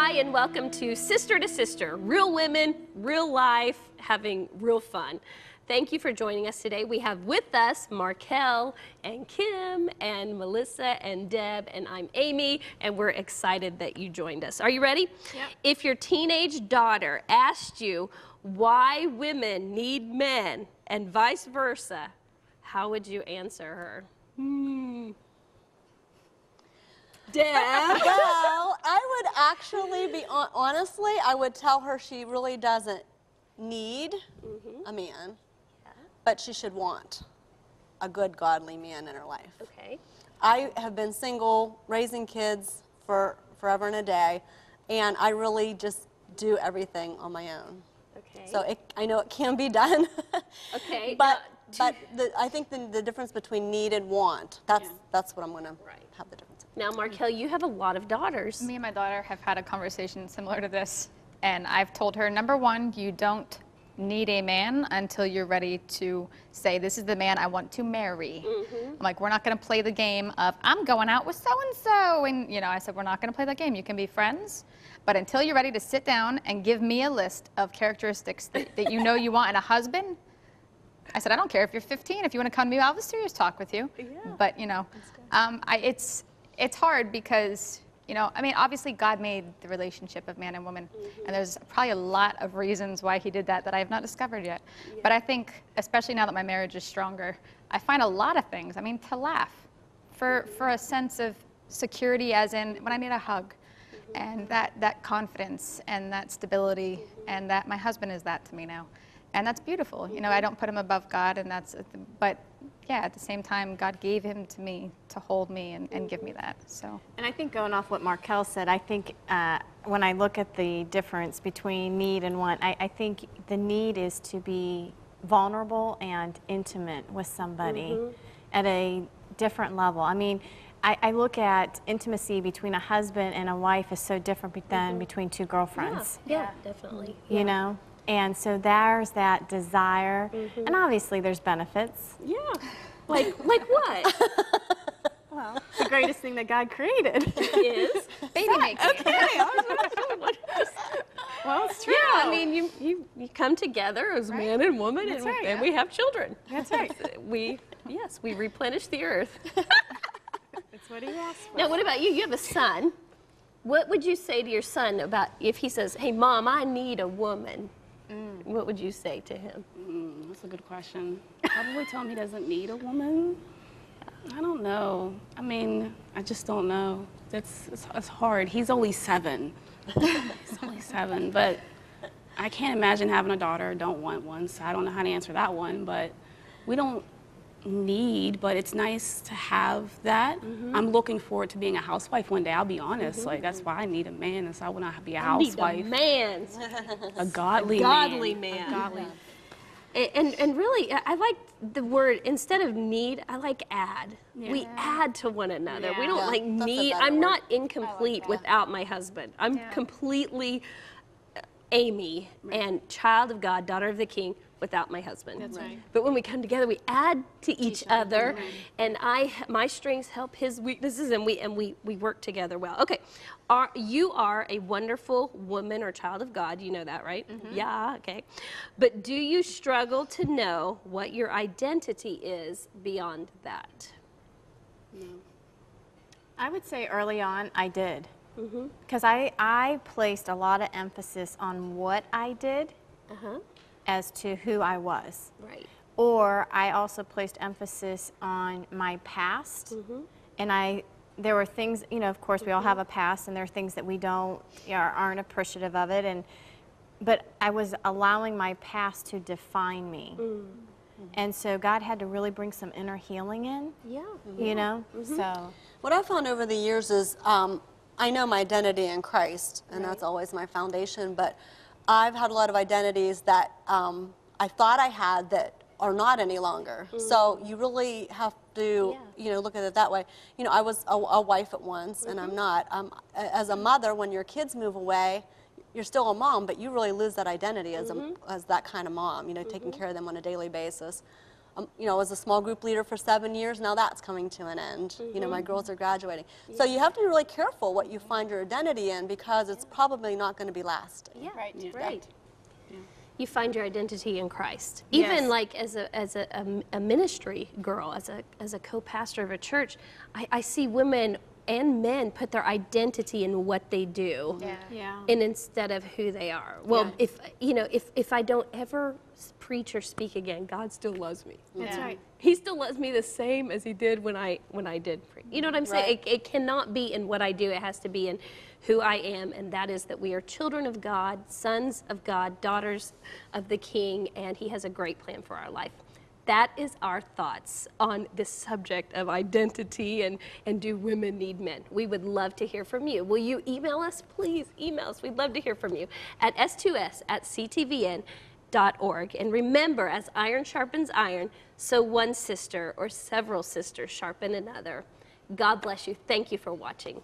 Hi, and welcome to Sister to Sister, real women, real life, having real fun. Thank you for joining us today. We have with us Markel and Kim and Melissa and Deb, and I'm Amy, and we're excited that you joined us. Are you ready? Yep. If your teenage daughter asked you why women need men and vice versa, how would you answer her? Deb? Well, I would actually be, honestly, I would tell her she really doesn't need a man, but she should want a good, godly man in her life. Okay. I have been single, raising kids for forever and a day, and I really just do everything on my own. Okay. So I know it can be done. Okay. But I think the difference between need and want, that's what I'm going to have the difference. Now, Markel, you have a lot of daughters. Me and my daughter have had a conversation similar to this, and I've told her, number one, you don't need a man until you're ready to say, this is the man I want to marry. I'm like, we're not going to play the game of, I'm going out with so-and-so. And, you know, I said, we're not going to play that game. You can be friends, but until you're ready to sit down and give me a list of characteristics that you know you want in a husband, I said, I don't care if you're 15. If you want to come to me, I'll have a serious talk with you. But, you know, it's hard because, you know, I mean, obviously God made the relationship of man and woman, and there's probably a lot of reasons why he did that I have not discovered yet. But I think, especially now that my marriage is stronger, I find a lot of things, I mean, to laugh, for a sense of security, as in when I need a hug, and that confidence and that stability, and that my husband is that to me now. And that's beautiful. You know, I don't put him above God, and but yeah, at the same time, God gave him to me to hold me and give me that, so. And I think going off what Markel said, I think when I look at the difference between need and want, I think the need is to be vulnerable and intimate with somebody at a different level. I mean, I look at intimacy between a husband and a wife is so different than between two girlfriends. Yeah, definitely. You know? And so there's that desire, and obviously there's benefits. Yeah. Like what? Well, the greatest thing that God created Is Baby making. Well, it's true. Yeah, I mean, you come together as man and woman, That's and, right, and we have children. That's right. We replenish the earth. That's what he asked for. Now, what about you? You have a son. What would you say to your son about if he says, hey, Mom, I need a woman? What would you say to him? That's a good question. Probably tell him he doesn't need a woman. I don't know. I mean, I just don't know. It's hard. He's only 7. He's only 7, but I can't imagine having a daughter. Don't want one, so I don't know how to answer that one. But we don't need, but it's nice to have that. I'm looking forward to being a housewife one day. I'll be honest. Like, that's why I need a man, and so I want to be a housewife. Need a man. A godly man. A godly. And really, I like the word, instead of need, I like add. We add to one another. We don't like need. I'm not incomplete without my husband. I'm completely Amy and child of God, daughter of the King, without my husband. That's right. But when we come together, we add to each other, and my strengths help his weaknesses, and we work together well. Okay, you are a wonderful woman or child of God. You know that, right? Yeah. Okay. But do you struggle to know what your identity is beyond that? No. I would say early on I did, because I placed a lot of emphasis on what I did. As to who I was. Right. Or I also placed emphasis on my past. And there were things, you know, of course we all have a past, and there are things that we aren't appreciative of it. But I was allowing my past to define me. And so God had to really bring some inner healing in. You know? So What I found over the years is I know my identity in Christ, and that's always my foundation, but I've had a lot of identities that I thought I had that are not any longer. So you really have to, you know, look at it that way. You know, I was a wife at once, and I'm not. As a mother, when your kids move away, you're still a mom, but you really lose that identity as that kind of mom. You know, taking care of them on a daily basis. was a small group leader for 7 years. Now that's coming to an end. My girls are graduating. So you have to be really careful what you find your identity in, because it's probably not going to be lasting. Yeah, Right. Yeah. right. Yeah. You find your identity in Christ. Yes. Even like as a ministry girl, as a co-pastor of a church, I see women and men put their identity in what they do, Yeah. and instead of who they are. Well, if I don't ever preach or speak again, God still loves me. That's right. He still loves me the same as he did when I did preach. You know what I'm saying? Right. It cannot be in what I do. It has to be in who I am, and that is that we are children of God, sons of God, daughters of the King, and he has a great plan for our life. That is our thoughts on this subject of identity and do women need men. We would love to hear from you. Will you email us? Please email us. We'd love to hear from you at s2s@ctvn.org. And remember, as iron sharpens iron, so one sister or several sisters sharpen another. God bless you. Thank you for watching.